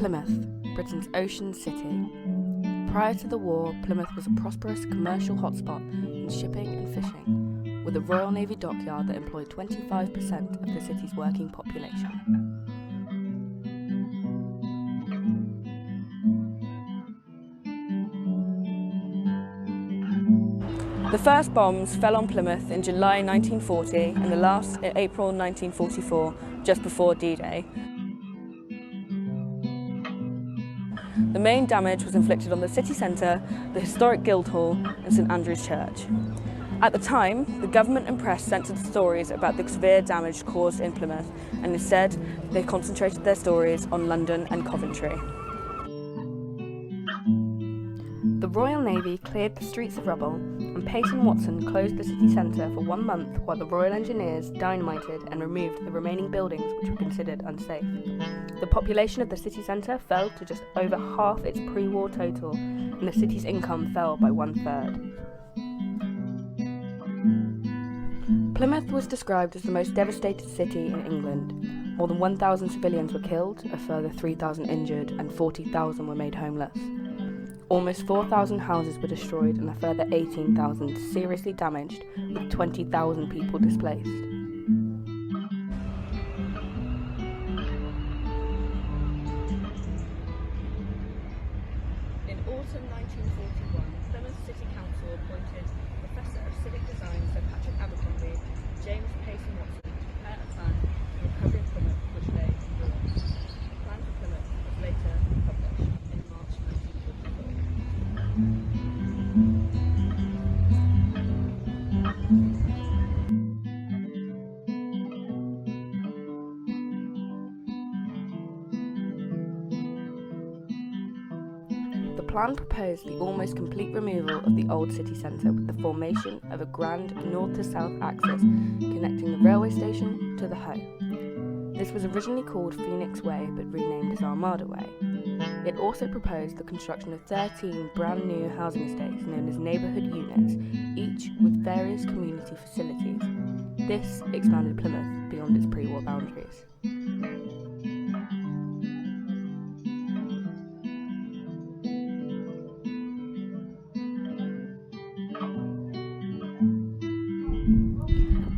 Plymouth, Britain's ocean city. Prior to the war, Plymouth was a prosperous commercial hotspot in shipping and fishing, with a Royal Navy dockyard that employed 25% of the city's working population. The first bombs fell on Plymouth in July 1940 and the last in April 1944, just before D-Day. The main damage was inflicted on the city centre, the historic Guildhall and St Andrew's Church. At the time, the government and press censored stories about the severe damage caused in Plymouth, and instead they concentrated their stories on London and Coventry. The Royal Navy cleared the streets of rubble, and Pace and Watson closed the city centre for 1 month while the Royal Engineers dynamited and removed the remaining buildings which were considered unsafe. The population of the city centre fell to just over half its pre-war total, and the city's income fell by 1/3. Plymouth was described as the most devastated city in England. More than 1,000 civilians were killed, a further 3,000 injured, and 40,000 were made homeless. Almost 4,000 houses were destroyed and a further 18,000 seriously damaged, with 20,000 people displaced. In autumn 1941, Plymouth City Council appointed Professor of Civic Design Sir Patrick Abercrombie, James Pace and Watson to prepare a plan for recovery of Plymouth, which lay in ruins. The plan for Plymouth was later published in March 1944. The plan proposed the almost complete removal of the old city centre with the formation of a grand north-to-south axis connecting the railway station to the Hoe. This was originally called Phoenix Way but renamed as Armada Way. It also proposed the construction of 13 brand new housing estates known as neighbourhood units, each with various community facilities. This expanded Plymouth beyond its pre-war boundaries.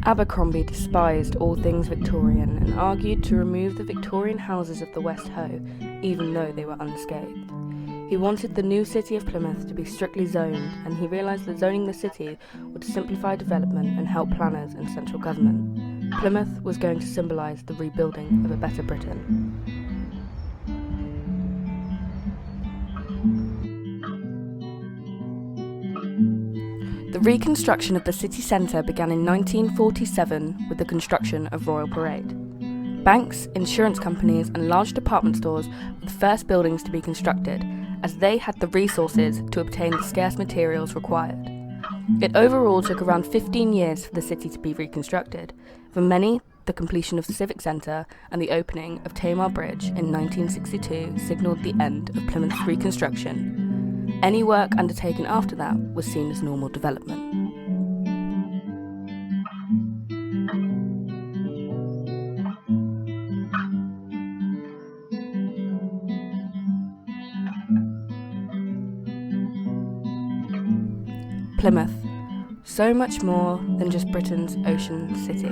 Abercrombie despised all things Victorian and argued to remove the Victorian houses of the West Hoe, even though they were unscathed. He wanted the new city of Plymouth to be strictly zoned, and he realised that zoning the city would simplify development and help planners and central government. Plymouth was going to symbolise the rebuilding of a better Britain. The reconstruction of the city centre began in 1947 with the construction of Royal Parade. Banks, insurance companies and large department stores were the first buildings to be constructed, as they had the resources to obtain the scarce materials required. It overall took around 15 years for the city to be reconstructed. For many, the completion of the Civic Centre and the opening of Tamar Bridge in 1962 signalled the end of Plymouth's reconstruction. Any work undertaken after that was seen as normal development. Plymouth, so much more than just Britain's ocean city.